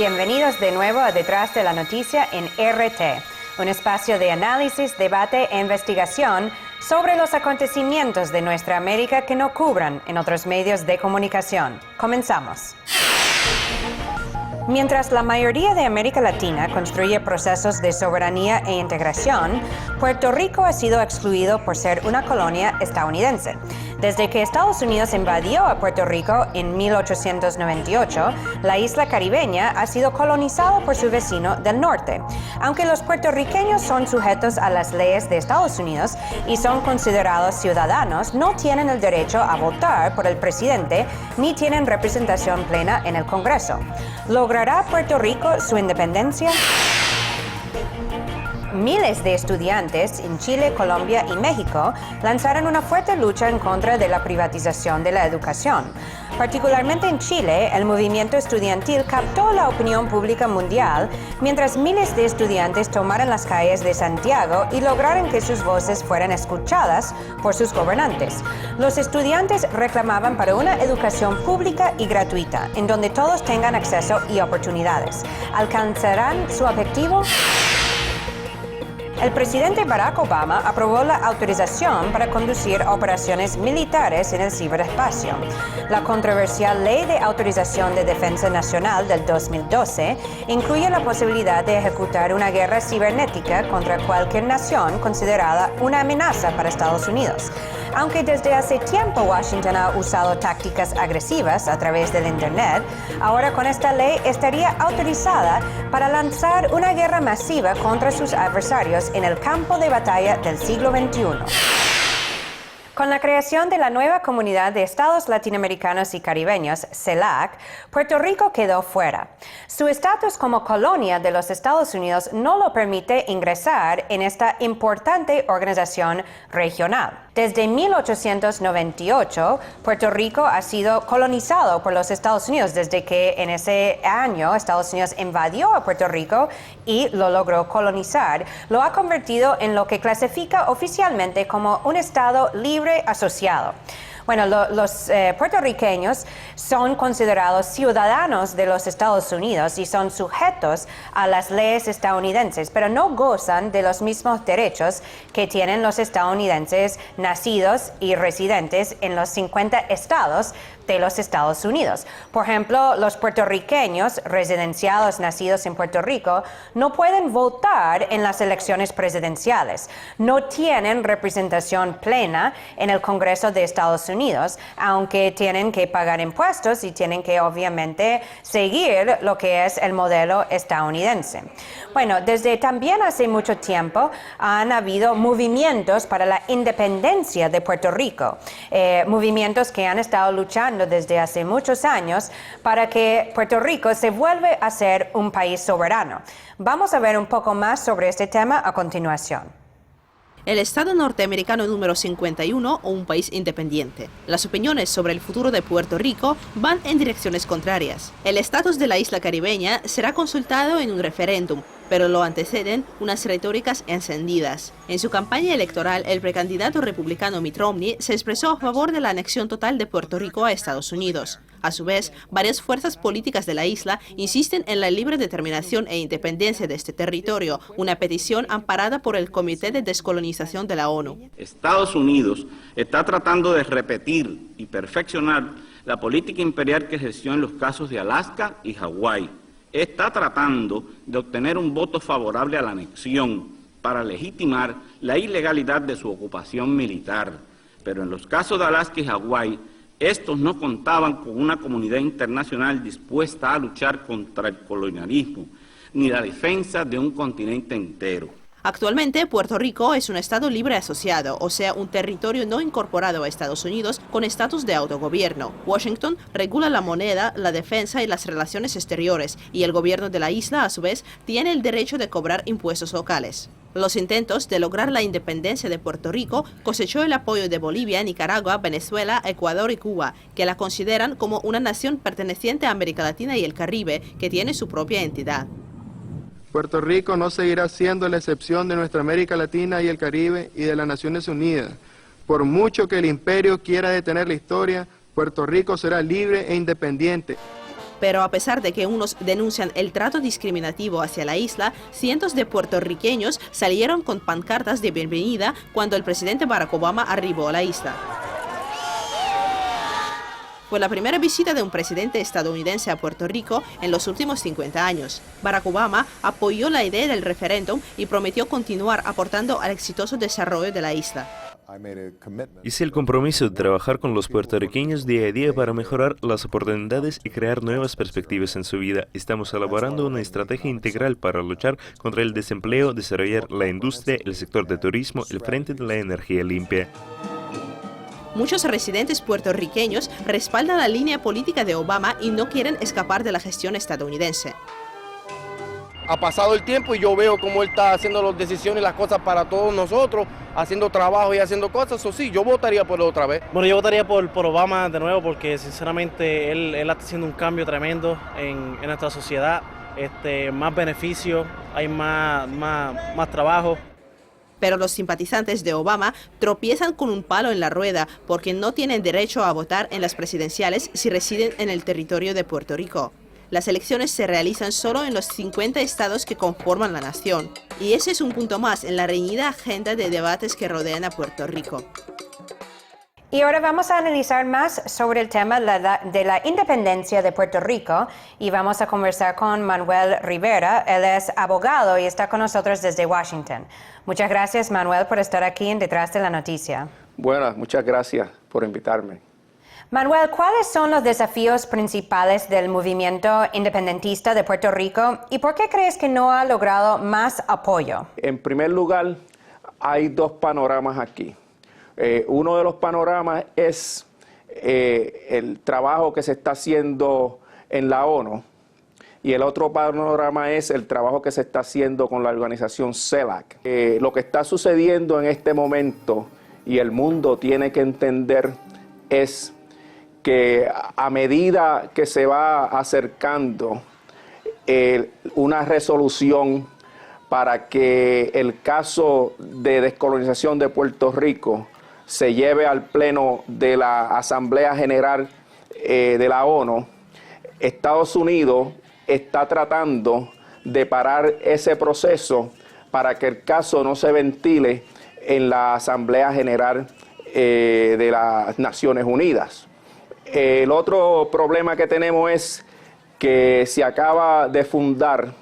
Bienvenidos de nuevo a Detrás de la Noticia en RT, un espacio de análisis, debate e investigación sobre los acontecimientos de nuestra América que no cubran en otros medios de comunicación. Comenzamos. Mientras la mayoría de América Latina construye procesos de soberanía e integración, Puerto Rico ha sido excluido por ser una colonia estadounidense. Desde que Estados Unidos invadió a Puerto Rico en 1898, la isla caribeña ha sido colonizada por su vecino del norte. Aunque los puertorriqueños son sujetos a las leyes de Estados Unidos y son considerados ciudadanos, no tienen el derecho a votar por el presidente ni tienen representación plena en el Congreso. ¿Logrará Puerto Rico su independencia? Miles de estudiantes en Chile, Colombia y México lanzaron una fuerte lucha en contra de la privatización de la educación. Particularmente en Chile, el movimiento estudiantil captó la opinión pública mundial mientras miles de estudiantes tomaron las calles de Santiago y lograron que sus voces fueran escuchadas por sus gobernantes. Los estudiantes reclamaban para una educación pública y gratuita, en donde todos tengan acceso y oportunidades. ¿Alcanzarán su objetivo? El presidente Barack Obama aprobó la autorización para conducir operaciones militares en el ciberespacio. La controversial Ley de Autorización de Defensa Nacional del 2012 incluye la posibilidad de ejecutar una guerra cibernética contra cualquier nación considerada una amenaza para Estados Unidos. Aunque desde hace tiempo Washington ha usado tácticas agresivas a través del Internet, ahora con esta ley estaría autorizada para lanzar una guerra masiva contra sus adversarios en el campo de batalla del siglo XXI. Con la creación de la nueva Comunidad de Estados Latinoamericanos y Caribeños, CELAC, Puerto Rico quedó fuera. Su estatus como colonia de los Estados Unidos no lo permite ingresar en esta importante organización regional. Desde 1898, Puerto Rico ha sido colonizado por los Estados Unidos, desde que en ese año Estados Unidos invadió a Puerto Rico y lo logró colonizar. Lo ha convertido en lo que clasifica oficialmente como un estado libre asociado. Bueno, los puertorriqueños son considerados ciudadanos de los Estados Unidos y son sujetos a las leyes estadounidenses, pero no gozan de los mismos derechos que tienen los estadounidenses nacidos y residentes en los 50 estados de los Estados Unidos. Por ejemplo, los puertorriqueños residenciados nacidos en Puerto Rico no pueden votar en las elecciones presidenciales, no tienen representación plena en el Congreso de Estados Unidos, aunque tienen que pagar impuestos y tienen que obviamente seguir lo que es el modelo estadounidense. Bueno, desde también hace mucho tiempo han habido movimientos para la independencia de Puerto Rico, movimientos que han estado luchando desde hace muchos años para que Puerto Rico se vuelva a ser un país soberano. Vamos a ver un poco más sobre este tema a continuación. El Estado norteamericano número 51 o un país independiente. Las opiniones sobre el futuro de Puerto Rico van en direcciones contrarias. El estatus de la isla caribeña será consultado en un referéndum, pero lo anteceden unas retóricas encendidas. En su campaña electoral, el precandidato republicano Mitt Romney se expresó a favor de la anexión total de Puerto Rico a Estados Unidos. A su vez, varias fuerzas políticas de la isla insisten en la libre determinación e independencia de este territorio, una petición amparada por el Comité de Descolonización de la ONU. Estados Unidos está tratando de repetir y perfeccionar la política imperial que ejerció en los casos de Alaska y Hawái. Está tratando de obtener un voto favorable a la anexión para legitimar la ilegalidad de su ocupación militar. Pero en los casos de Alaska y Hawái, estos no contaban con una comunidad internacional dispuesta a luchar contra el colonialismo, ni la defensa de un continente entero. Actualmente, Puerto Rico es un estado libre asociado, o sea, un territorio no incorporado a Estados Unidos con estatus de autogobierno. Washington regula la moneda, la defensa y las relaciones exteriores, y el gobierno de la isla, a su vez, tiene el derecho de cobrar impuestos locales. Los intentos de lograr la independencia de Puerto Rico cosechó el apoyo de Bolivia, Nicaragua, Venezuela, Ecuador y Cuba, que la consideran como una nación perteneciente a América Latina y el Caribe, que tiene su propia entidad. Puerto Rico no seguirá siendo la excepción de nuestra América Latina y el Caribe y de las Naciones Unidas. Por mucho que el imperio quiera detener la historia, Puerto Rico será libre e independiente. Pero a pesar de que unos denuncian el trato discriminativo hacia la isla, cientos de puertorriqueños salieron con pancartas de bienvenida cuando el presidente Barack Obama arribó a la isla. Fue la primera visita de un presidente estadounidense a Puerto Rico en los últimos 50 años. Barack Obama apoyó la idea del referéndum y prometió continuar aportando al exitoso desarrollo de la isla. Hice el compromiso de trabajar con los puertorriqueños día a día para mejorar las oportunidades y crear nuevas perspectivas en su vida. Estamos elaborando una estrategia integral para luchar contra el desempleo, desarrollar la industria, el sector de turismo, el frente de la energía limpia. Muchos residentes puertorriqueños respaldan la línea política de Obama y no quieren escapar de la gestión estadounidense. Ha pasado el tiempo y yo veo cómo él está haciendo las decisiones y las cosas para todos nosotros, haciendo trabajo y haciendo cosas. O sí, yo votaría por él otra vez. Bueno, yo votaría por Obama de nuevo porque sinceramente él está haciendo un cambio tremendo en nuestra sociedad. Más beneficios, hay más trabajo. Pero los simpatizantes de Obama tropiezan con un palo en la rueda porque no tienen derecho a votar en las presidenciales si residen en el territorio de Puerto Rico. Las elecciones se realizan solo en los 50 estados que conforman la nación. Y ese es un punto más en la reñida agenda de debates que rodean a Puerto Rico. Y ahora vamos a analizar más sobre el tema de la independencia de Puerto Rico y vamos a conversar con Manuel Rivera. Él es abogado y está con nosotros desde Washington. Muchas gracias, Manuel, por estar aquí en Detrás de la Noticia. Buenas, muchas gracias por invitarme. Manuel, ¿cuáles son los desafíos principales del movimiento independentista de Puerto Rico y por qué crees que no ha logrado más apoyo? En primer lugar, hay dos panoramas aquí. Uno de los panoramas es el trabajo que se está haciendo en la ONU y el otro panorama es el trabajo que se está haciendo con la organización CELAC. Lo que está sucediendo en este momento y el mundo tiene que entender es que a medida que se va acercando una resolución para que el caso de descolonización de Puerto Rico se lleve al pleno de la Asamblea General de la ONU, Estados Unidos está tratando de parar ese proceso para que el caso no se ventile en la Asamblea General de las Naciones Unidas. El otro problema que tenemos es que se acaba de fundar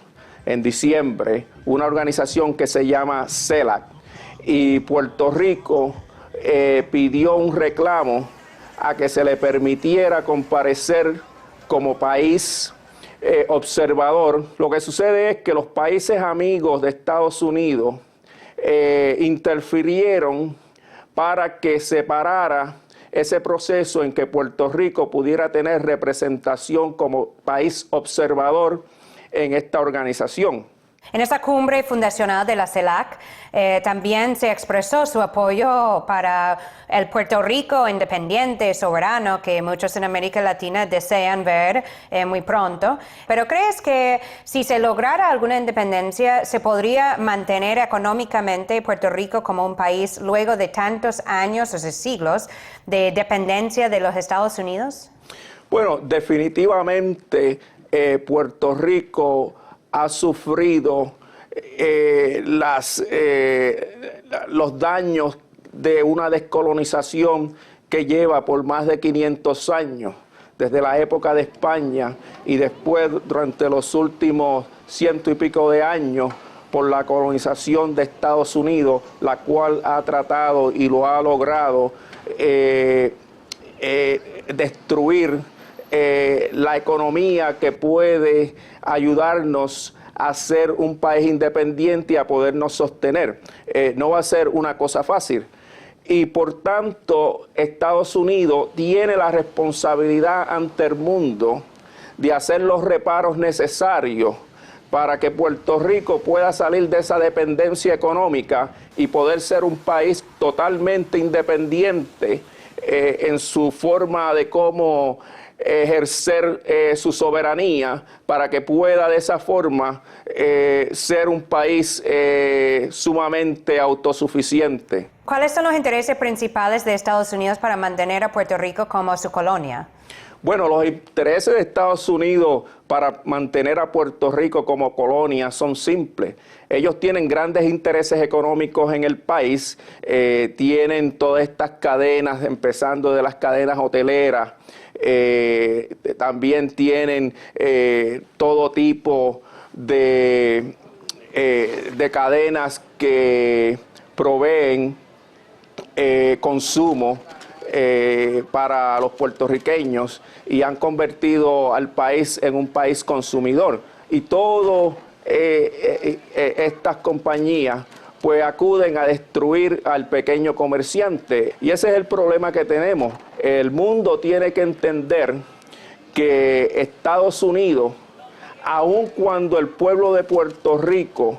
en diciembre una organización que se llama CELAC y Puerto Rico pidió un reclamo a que se le permitiera comparecer como país observador. Lo que sucede es que los países amigos de Estados Unidos interfirieron para que se parara ese proceso en que Puerto Rico pudiera tener representación como país observador en esta organización. En esta cumbre fundacional de la CELAC también se expresó su apoyo para el Puerto Rico independiente, soberano, que muchos en América Latina desean ver muy pronto. Pero ¿crees que si se lograra alguna independencia, se podría mantener económicamente Puerto Rico como un país luego de tantos años o siglos de dependencia de los Estados Unidos? Bueno, definitivamente Puerto Rico ha sufrido los daños de una descolonización que lleva por más de 500 años, desde la época de España y después durante los últimos 100 y pico de años por la colonización de Estados Unidos, la cual ha tratado y lo ha logrado destruir la economía que puede ayudarnos a ser un país independiente y a podernos sostener. No va a ser una cosa fácil. Y por tanto, Estados Unidos tiene la responsabilidad ante el mundo de hacer los reparos necesarios para que Puerto Rico pueda salir de esa dependencia económica y poder ser un país totalmente independiente en su forma de cómo ejercer su soberanía, para que pueda de esa forma ser un país sumamente autosuficiente. ¿Cuáles son los intereses principales de Estados Unidos para mantener a Puerto Rico como su colonia? Bueno, los intereses de Estados Unidos para mantener a Puerto Rico como colonia son simples. Ellos tienen grandes intereses económicos en el país, tienen todas estas cadenas, empezando de las cadenas hoteleras, también tienen todo tipo de cadenas que proveen consumo para los puertorriqueños y han convertido al país en un país consumidor. Y todas estas compañías pues acuden a destruir al pequeño comerciante. Y ese es el problema que tenemos. El mundo tiene que entender que Estados Unidos, aun cuando el pueblo de Puerto Rico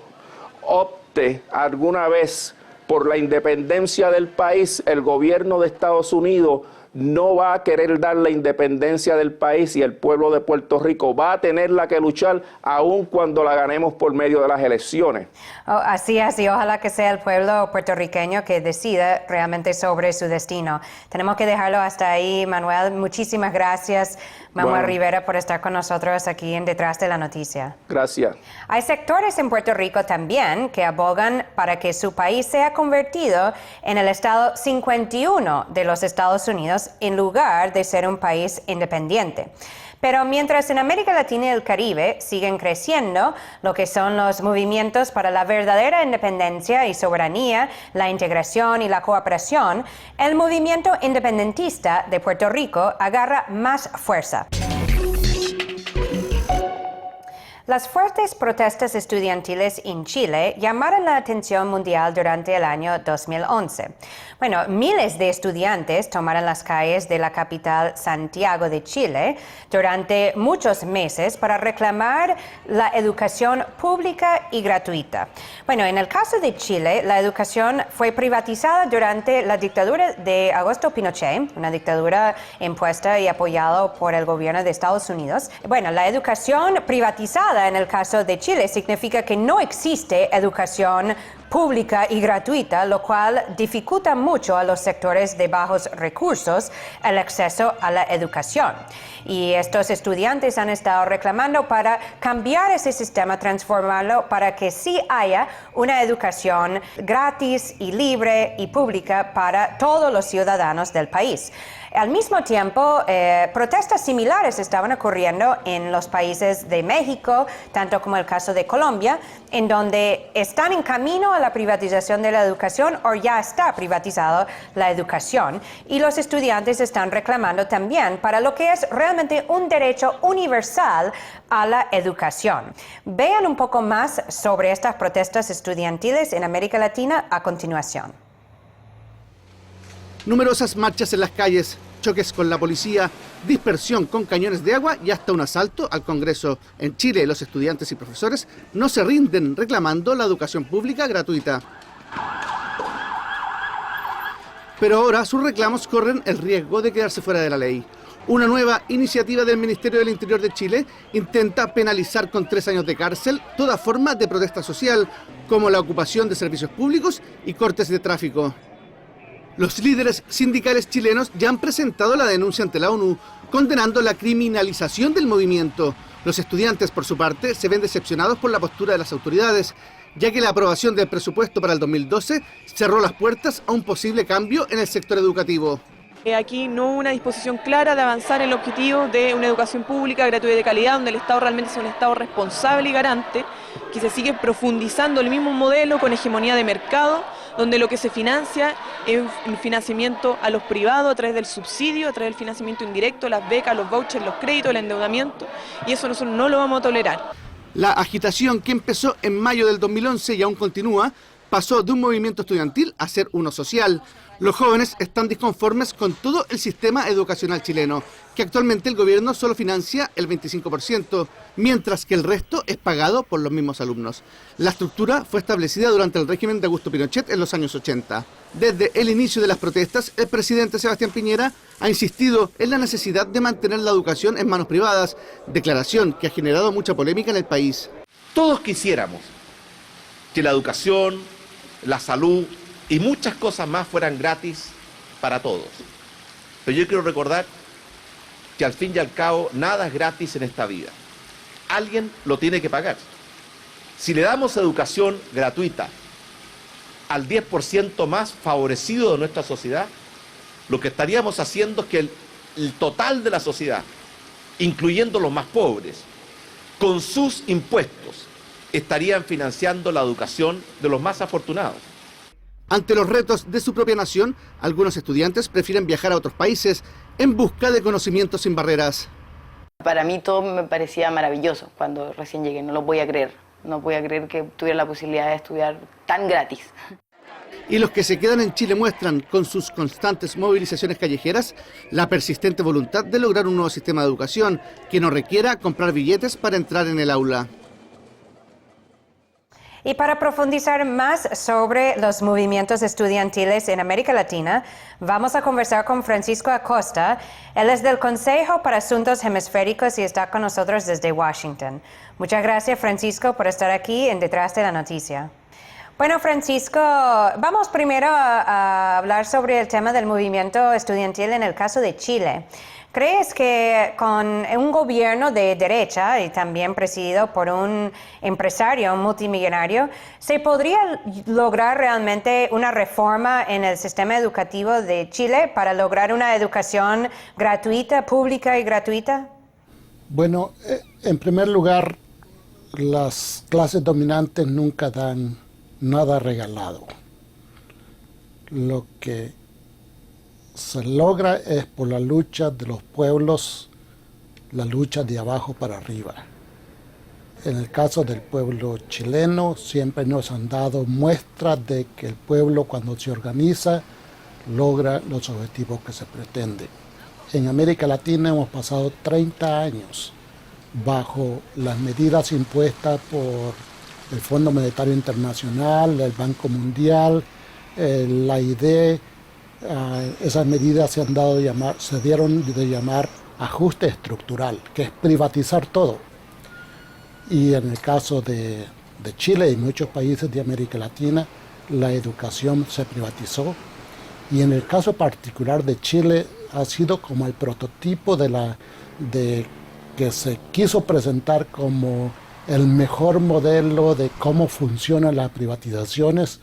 opte alguna vez por la independencia del país, el gobierno de Estados Unidos no va a querer dar la independencia del país y el pueblo de Puerto Rico va a tenerla que luchar aun cuando la ganemos por medio de las elecciones. Así es, y ojalá que sea el pueblo puertorriqueño que decida realmente sobre su destino. Tenemos que dejarlo hasta ahí, Manuel. Muchísimas gracias, Manuel Rivera, por estar con nosotros aquí en Detrás de la Noticia. Gracias. Hay sectores en Puerto Rico también que abogan para que su país sea convertido en el estado 51 de los Estados Unidos en lugar de ser un país independiente. Pero mientras en América Latina y el Caribe siguen creciendo lo que son los movimientos para la verdadera independencia y soberanía, la integración y la cooperación, el movimiento independentista de Puerto Rico agarra más fuerza. Las fuertes protestas estudiantiles en Chile llamaron la atención mundial durante el año 2011. Bueno, miles de estudiantes tomaron las calles de la capital Santiago de Chile durante muchos meses para reclamar la educación pública y gratuita. Bueno, en el caso de Chile, la educación fue privatizada durante la dictadura de Augusto Pinochet, una dictadura impuesta y apoyada por el gobierno de Estados Unidos. Bueno, la educación privatizada en el caso de Chile significa que no existe educación pública y gratuita, lo cual dificulta mucho a los sectores de bajos recursos el acceso a la educación. Y estos estudiantes han estado reclamando para cambiar ese sistema, transformarlo para que sí haya una educación gratis y libre y pública para todos los ciudadanos del país. Al mismo tiempo, protestas similares estaban ocurriendo en los países de México, tanto como el caso de Colombia, en donde están en camino a la privatización de la educación o ya está privatizada la educación. Y los estudiantes están reclamando también para lo que es realmente un derecho universal a la educación. Vean un poco más sobre estas protestas estudiantiles en América Latina a continuación. Numerosas marchas en las calles, choques con la policía, dispersión con cañones de agua y hasta un asalto al Congreso. En Chile, los estudiantes y profesores no se rinden reclamando la educación pública gratuita. Pero ahora sus reclamos corren el riesgo de quedarse fuera de la ley. Una nueva iniciativa del Ministerio del Interior de Chile intenta penalizar con 3 años de cárcel toda forma de protesta social, como la ocupación de servicios públicos y cortes de tráfico. Los líderes sindicales chilenos ya han presentado la denuncia ante la ONU, condenando la criminalización del movimiento. Los estudiantes, por su parte, se ven decepcionados por la postura de las autoridades, ya que la aprobación del presupuesto para el 2012 cerró las puertas a un posible cambio en el sector educativo. Aquí no hubo una disposición clara de avanzar en el objetivo de una educación pública, gratuita y de calidad, donde el Estado realmente es un Estado responsable y garante, que se sigue profundizando el mismo modelo con hegemonía de mercado, donde lo que se financia es el financiamiento a los privados a través del subsidio, a través del financiamiento indirecto, las becas, los vouchers, los créditos, el endeudamiento, y eso nosotros no lo vamos a tolerar. La agitación que empezó en mayo del 2011 y aún continúa, pasó de un movimiento estudiantil a ser uno social. Los jóvenes están disconformes con todo el sistema educacional chileno, que actualmente el gobierno solo financia el 25%, mientras que el resto es pagado por los mismos alumnos. La estructura fue establecida durante el régimen de Augusto Pinochet en los años 80. Desde el inicio de las protestas, el presidente Sebastián Piñera ha insistido en la necesidad de mantener la educación en manos privadas, declaración que ha generado mucha polémica en el país. Todos quisiéramos que la educación, la salud y muchas cosas más fueran gratis para todos. Pero yo quiero recordar que al fin y al cabo nada es gratis en esta vida. Alguien lo tiene que pagar. Si le damos educación gratuita al 10% más favorecido de nuestra sociedad, lo que estaríamos haciendo es que el total de la sociedad, incluyendo los más pobres, con sus impuestos, estarían financiando la educación de los más afortunados. Ante los retos de su propia nación, algunos estudiantes prefieren viajar a otros países en busca de conocimientos sin barreras. Para mí todo me parecía maravilloso cuando recién llegué, no lo podía creer. No podía creer que tuviera la posibilidad de estudiar tan gratis. Y los que se quedan en Chile muestran, con sus constantes movilizaciones callejeras, la persistente voluntad de lograr un nuevo sistema de educación que no requiera comprar billetes para entrar en el aula. Y para profundizar más sobre los movimientos estudiantiles en América Latina, vamos a conversar con Francisco Acosta. Él es del Consejo para Asuntos Hemisféricos y está con nosotros desde Washington. Muchas gracias, Francisco, por estar aquí en Detrás de la Noticia. Bueno, Francisco, vamos primero a hablar sobre el tema del movimiento estudiantil en el caso de Chile. ¿Crees que con un gobierno de derecha y también presidido por un empresario multimillonario, se podría lograr realmente una reforma en el sistema educativo de Chile para lograr una educación gratuita, pública y gratuita? Bueno, en primer lugar, las clases dominantes nunca dan nada regalado. Lo que se logra es por la lucha de los pueblos, la lucha de abajo para arriba. En el caso del pueblo chileno, siempre nos han dado muestras de que el pueblo, cuando se organiza, logra los objetivos que se pretende. En América Latina hemos pasado 30 años bajo las medidas impuestas por el Fondo Monetario Internacional, el Banco Mundial, la IDE. Esas medidas se dieron de llamar ajuste estructural, que es privatizar todo. Y en el caso de Chile y muchos países de América Latina, la educación se privatizó. Y en el caso particular de Chile, ha sido como el prototipo de que se quiso presentar como el mejor modelo de cómo funcionan las privatizaciones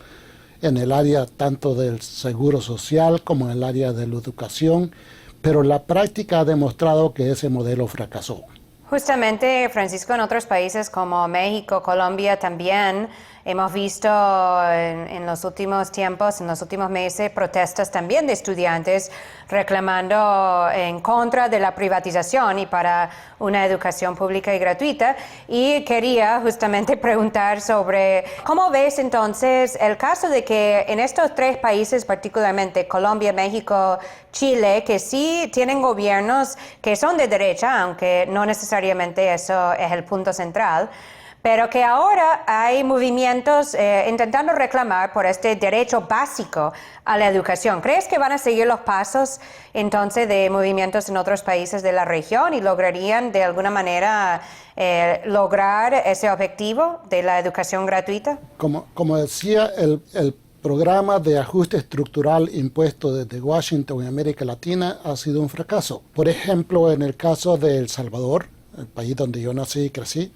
en el área tanto del seguro social como en el área de la educación, pero la práctica ha demostrado que ese modelo fracasó. Justamente, Francisco, en otros países como México, Colombia también hemos visto en los últimos tiempos, en los últimos meses, protestas también de estudiantes reclamando en contra de la privatización y para una educación pública y gratuita. Y quería justamente preguntar sobre cómo ves entonces el caso de que en estos tres países, particularmente Colombia, México, Chile, que sí tienen gobiernos que son de derecha, aunque no necesariamente eso es el punto central, pero que ahora hay movimientos intentando reclamar por este derecho básico a la educación. ¿Crees que van a seguir los pasos entonces de movimientos en otros países de la región y lograrían de alguna manera lograr ese objetivo de la educación gratuita? Como decía, el programa de ajuste estructural impuesto desde Washington en América Latina ha sido un fracaso. Por ejemplo, en el caso de El Salvador, el país donde yo nací y crecí,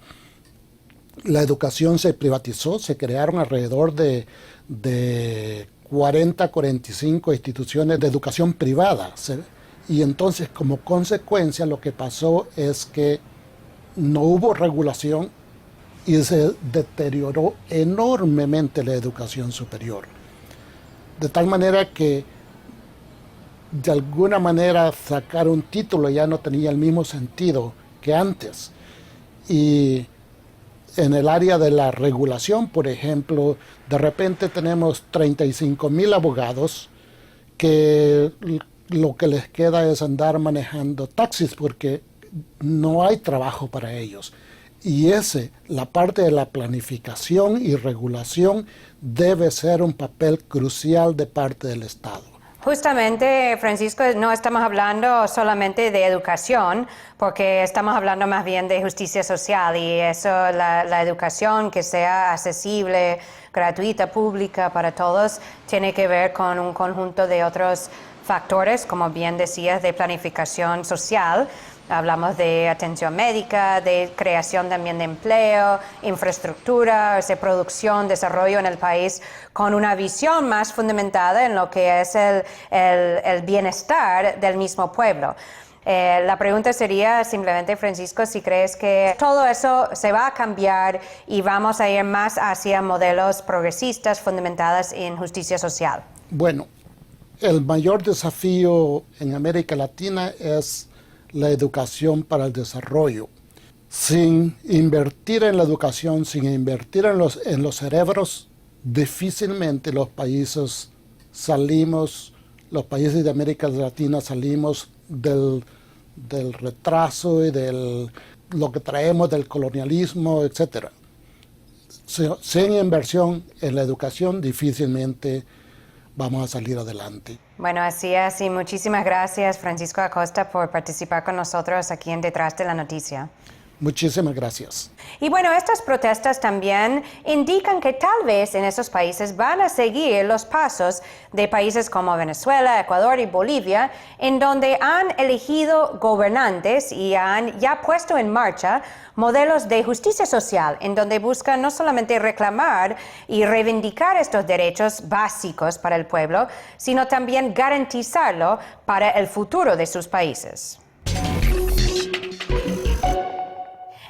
la educación se privatizó, se crearon alrededor de 45 instituciones de educación privada. Y entonces, como consecuencia, lo que pasó es que no hubo regulación y se deterioró enormemente la educación superior. De tal manera que, de alguna manera, sacar un título ya no tenía el mismo sentido que antes. Y en el área de la regulación, por ejemplo, de repente tenemos 35,000 abogados que lo que les queda es andar manejando taxis porque no hay trabajo para ellos. Y la parte de la planificación y regulación debe ser un papel crucial de parte del Estado. Justamente, Francisco, no estamos hablando solamente de educación, porque estamos hablando más bien de justicia social y eso, la educación que sea accesible, gratuita, pública para todos, tiene que ver con un conjunto de otros factores, como bien decías, de planificación social. Hablamos de atención médica, de creación también de empleo, infraestructura, producción, desarrollo en el país, con una visión más fundamentada en lo que es el bienestar del mismo pueblo. La pregunta sería simplemente, Francisco, si crees que todo eso se va a cambiar y vamos a ir más hacia modelos progresistas fundamentados en justicia social. Bueno, el mayor desafío en América Latina es la educación para el desarrollo. Sin invertir en la educación, sin invertir en los cerebros, difícilmente los países de América Latina salimos del retraso y lo que traemos del colonialismo, etc. Sin inversión en la educación, difícilmente vamos a salir adelante. Bueno, así es, y muchísimas gracias, Francisco Acosta, por participar con nosotros aquí en Detrás de la Noticia. Muchísimas gracias. Y bueno, estas protestas también indican que tal vez en esos países van a seguir los pasos de países como Venezuela, Ecuador y Bolivia, en donde han elegido gobernantes y han ya puesto en marcha modelos de justicia social, en donde buscan no solamente reclamar y reivindicar estos derechos básicos para el pueblo, sino también garantizarlo para el futuro de sus países.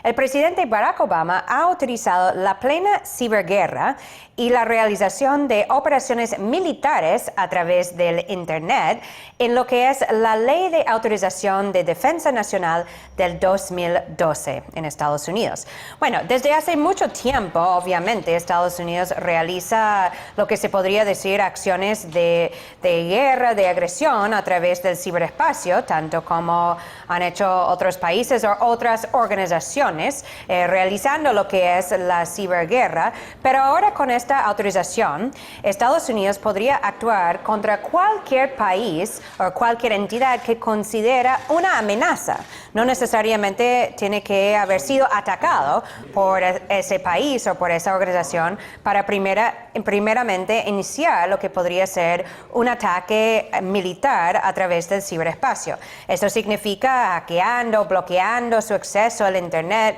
El presidente Barack Obama ha autorizado la plena ciberguerra y la realización de operaciones militares a través del Internet en lo que es la Ley de Autorización de Defensa Nacional del 2012 en Estados Unidos. Bueno, desde hace mucho tiempo, obviamente, Estados Unidos realiza lo que se podría decir acciones de guerra, de agresión a través del ciberespacio, tanto como han hecho otros países o otras organizaciones realizando lo que es la ciberguerra, pero ahora con esta autorización, Estados Unidos podría actuar contra cualquier país o cualquier entidad que considera una amenaza. No necesariamente tiene que haber sido atacado por ese país o por esa organización para primeramente iniciar lo que podría ser un ataque militar a través del ciberespacio. Esto significa hackeando, bloqueando su acceso al Internet,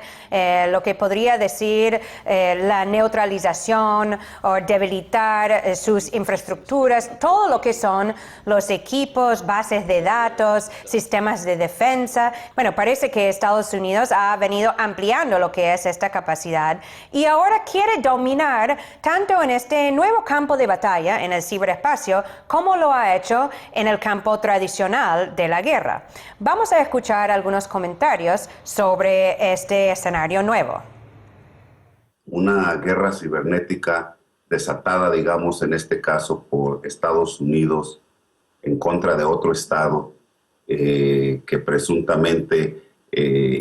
lo que podría decir la neutralización o debilitar sus infraestructuras, todo lo que son los equipos, bases de datos, sistemas de defensa. Bueno, parece que Estados Unidos ha venido ampliando lo que es esta capacidad y ahora quiere dominar tanto en este nuevo campo de batalla, en el ciberespacio, como lo ha hecho en el campo tradicional de la guerra. Vamos a escuchar algunos comentarios sobre este escenario nuevo. Una guerra cibernética desatada, digamos, en este caso por Estados Unidos en contra de otro Estado que presuntamente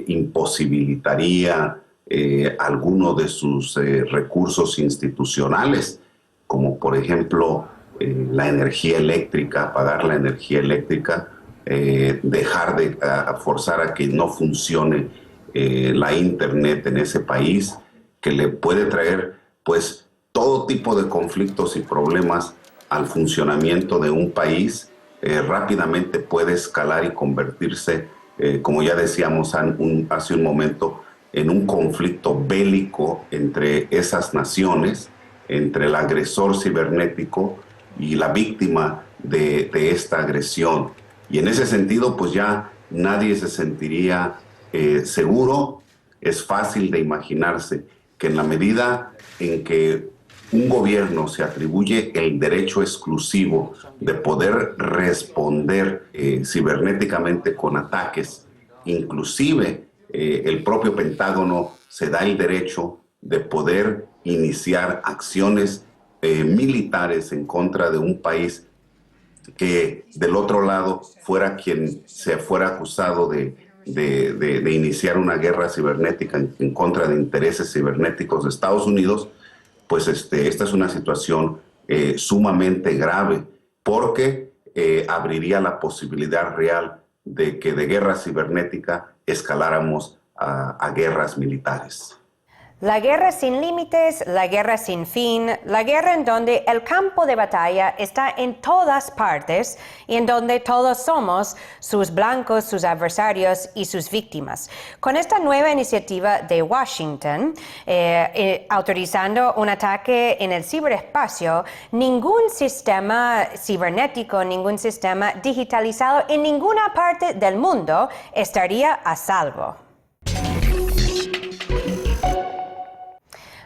imposibilitaría alguno de sus recursos institucionales, como por ejemplo la energía eléctrica, pagar la energía eléctrica, dejar de forzar a que no funcione la Internet en ese país, que le puede traer pues todo tipo de conflictos y problemas al funcionamiento de un país, rápidamente puede escalar y convertirse, como ya decíamos hace un momento, en un conflicto bélico entre esas naciones, entre el agresor cibernético y la víctima de esta agresión. Y en ese sentido, pues ya nadie se sentiría seguro. Es fácil de imaginarse que en la medida en que un gobierno se atribuye el derecho exclusivo de poder responder cibernéticamente con ataques, inclusive el propio Pentágono se da el derecho de poder iniciar acciones militares en contra de un país que del otro lado fuera quien se fuera acusado de iniciar una guerra cibernética en contra de intereses cibernéticos de Estados Unidos, pues esta es una situación sumamente grave, porque abriría la posibilidad real de que de guerra cibernética escaláramos a guerras militares. La guerra sin límites, la guerra sin fin, la guerra en donde el campo de batalla está en todas partes y en donde todos somos sus blancos, sus adversarios y sus víctimas. Con esta nueva iniciativa de Washington, autorizando un ataque en el ciberespacio, ningún sistema cibernético, ningún sistema digitalizado en ninguna parte del mundo estaría a salvo.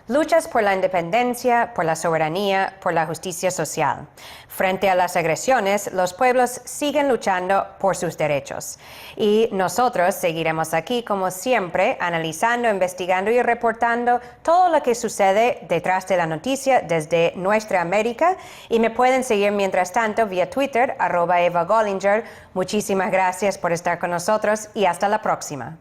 Luchas por la independencia, por la soberanía, por la justicia social. Frente a las agresiones, los pueblos siguen luchando por sus derechos. Y nosotros seguiremos aquí, como siempre, analizando, investigando y reportando todo lo que sucede detrás de la noticia desde nuestra América. Y me pueden seguir mientras tanto vía Twitter, @Eva Gollinger. Muchísimas gracias por estar con nosotros y hasta la próxima.